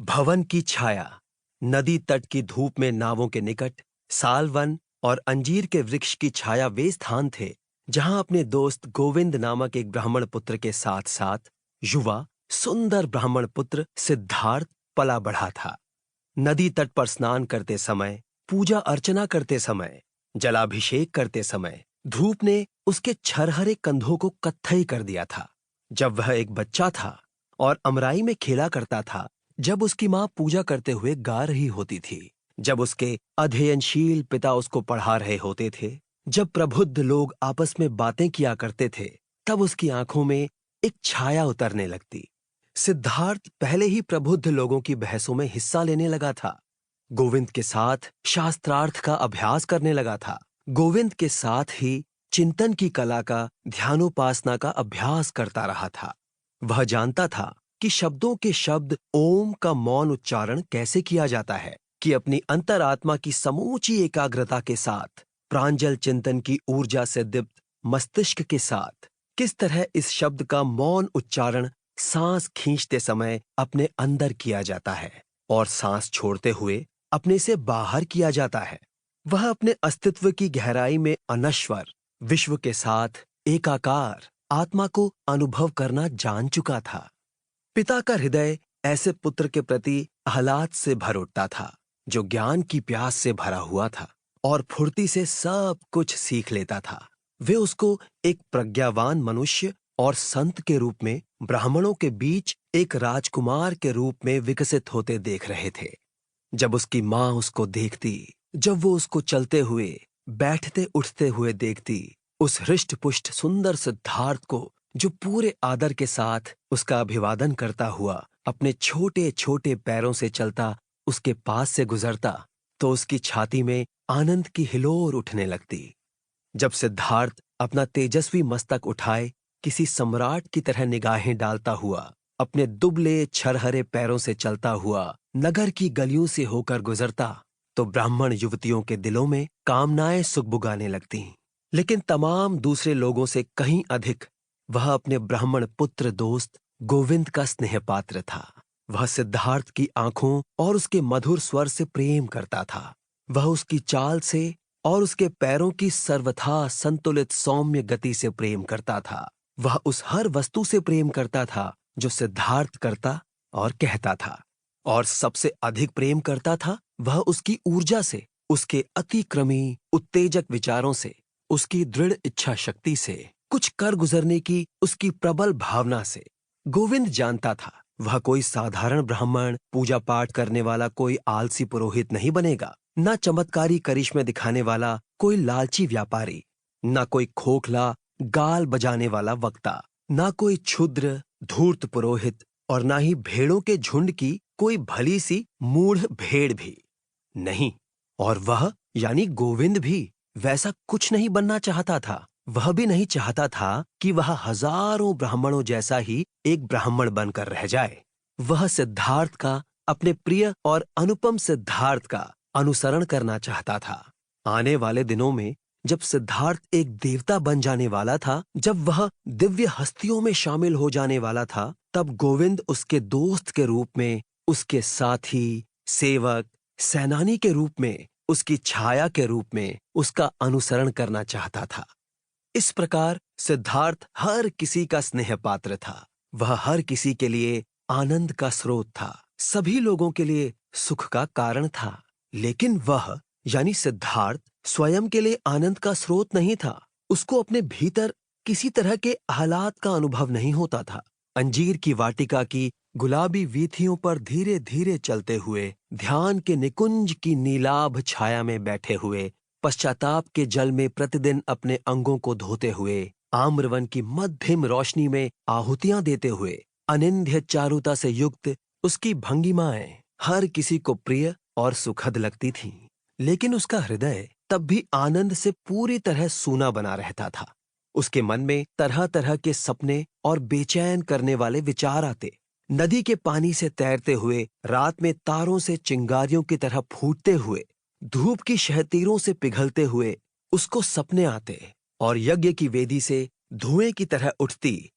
भवन की छाया। नदी तट की धूप में नावों के निकट सालवन और अंजीर के वृक्ष की छाया वे स्थान थे जहां अपने दोस्त गोविंद नामक एक ब्राह्मण पुत्र के साथ साथ युवा सुंदर ब्राह्मण पुत्र सिद्धार्थ पला बढ़ा था। नदी तट पर स्नान करते समय, पूजा अर्चना करते समय, जलाभिषेक करते समय धूप ने उसके छरहरे कंधों को कत्थई कर दिया था। जब वह एक बच्चा था और अमराई में खेला करता था, जब उसकी माँ पूजा करते हुए गा रही होती थी, जब उसके अध्ययनशील पिता उसको पढ़ा रहे होते थे, जब प्रबुद्ध लोग आपस में बातें किया करते थे, तब उसकी आंखों में एक छाया उतरने लगती। सिद्धार्थ पहले ही प्रबुद्ध लोगों की बहसों में हिस्सा लेने लगा था। गोविंद के साथ शास्त्रार्थ का अभ्यास करने लगा था। गोविंद के साथ ही चिंतन की कला का, ध्यानोपासना का अभ्यास करता रहा था। वह जानता था कि शब्दों के शब्द ओम का मौन उच्चारण कैसे किया जाता है, कि अपनी अंतरात्मा की समूची एकाग्रता के साथ, प्रांजल चिंतन की ऊर्जा से दीप्त मस्तिष्क के साथ किस तरह इस शब्द का मौन उच्चारण सांस खींचते समय अपने अंदर किया जाता है और सांस छोड़ते हुए अपने से बाहर किया जाता है। वह अपने अस्तित्व की गहराई में अनश्वर विश्व के साथ एकाकार आत्मा को अनुभव करना जान चुका था। पिता का हृदय ऐसे पुत्र के प्रति आह्लाद से भर उठता था, जो ज्ञान की प्यास से भरा हुआ था और फुर्ती से सब कुछ सीख लेता था। वे उसको एक प्रज्ञावान मनुष्य और संत के रूप में ब्राह्मणों के बीच एक राजकुमार के रूप में विकसित होते देख रहे थे। जब उसकी माँ उसको देखती, जब वो उसको चलते हुए, बैठते उठते हुए देखती, उस हृष्ट-पुष्ट सुंदर सिद्धार्थ को जो पूरे आदर के साथ उसका अभिवादन करता हुआ अपने छोटे-छोटे पैरों से चलता उसके पास से गुजरता, तो उसकी छाती में आनंद की हिलोर उठने लगती। जब सिद्धार्थ अपना तेजस्वी मस्तक उठाए किसी सम्राट की तरह निगाहें डालता हुआ अपने दुबले छरहरे पैरों से चलता हुआ नगर की गलियों से होकर गुजरता, तो ब्राह्मण युवतियों के दिलों में कामनाएं सुगबुगाने लगतीं। लेकिन तमाम दूसरे लोगों से कहीं अधिक वह अपने ब्राह्मण पुत्र दोस्त गोविंद का स्नेह पात्र था। वह सिद्धार्थ की आंखों और उसके मधुर स्वर से प्रेम करता था। वह उसकी चाल से और उसके पैरों की सर्वथा संतुलित सौम्य गति से प्रेम करता था। वह उस हर वस्तु से प्रेम करता था जो सिद्धार्थ करता और कहता था, और सबसे अधिक प्रेम करता था वह उसकी ऊर्जा से, उसके अतिक्रमी उत्तेजक विचारों से, उसकी दृढ़ इच्छा शक्ति से, कुछ कर गुजरने की उसकी प्रबल भावना से। गोविंद जानता था वह कोई साधारण ब्राह्मण, पूजा पाठ करने वाला कोई आलसी पुरोहित नहीं बनेगा, न चमत्कारी करिश्मे दिखाने वाला कोई लालची व्यापारी, न कोई खोखला गाल बजाने वाला वक्ता, न कोई क्षुद्र धूर्त पुरोहित, और न ही भेड़ों के झुंड की कोई भली सी मूढ़ भेड़ भी नहीं। और वह यानी गोविंद भी वैसा कुछ नहीं बनना चाहता था। वह भी नहीं चाहता था कि वह हजारों ब्राह्मणों जैसा ही एक ब्राह्मण बनकर रह जाए। वह सिद्धार्थ का, अपने प्रिय और अनुपम सिद्धार्थ का अनुसरण करना चाहता था। आने वाले दिनों में जब सिद्धार्थ एक देवता बन जाने वाला था, जब वह दिव्य हस्तियों में शामिल हो जाने वाला था, तब गोविंद उसके दोस्त के रूप में, उसके साथी, सेवक, सेनानी के रूप में, उसकी छाया के रूप में उसका अनुसरण करना चाहता था। इस प्रकार सिद्धार्थ हर किसी का स्नेह पात्र था। वह हर किसी के लिए आनंद का स्रोत था, सभी लोगों के लिए सुख का कारण था। लेकिन वह यानी सिद्धार्थ स्वयं के लिए आनंद का स्रोत नहीं था। उसको अपने भीतर किसी तरह के आह्लाद का अनुभव नहीं होता था। अंजीर की वाटिका की गुलाबी वीथियों पर धीरे धीरे चलते हुए, ध्यान के निकुंज की नीलाभ छाया में बैठे हुए, पश्चाताप के जल में प्रतिदिन अपने अंगों को धोते हुए, आम्रवन की मध्यम रोशनी में आहुतियां देते हुए, अनिंद्य चारुता से युक्त उसकी भंगिमाएं हर किसी को प्रिय और सुखद लगती थीं। लेकिन उसका हृदय तब भी आनंद से पूरी तरह सूना बना रहता था। उसके मन में तरह तरह के सपने और बेचैन करने वाले विचार आते। नदी के पानी से तैरते हुए, रात में तारों से चिंगारियों की तरह फूटते हुए, धूप की शहतीरों से पिघलते हुए उसको सपने आते, और यज्ञ की वेदी से धुएं की तरह उठती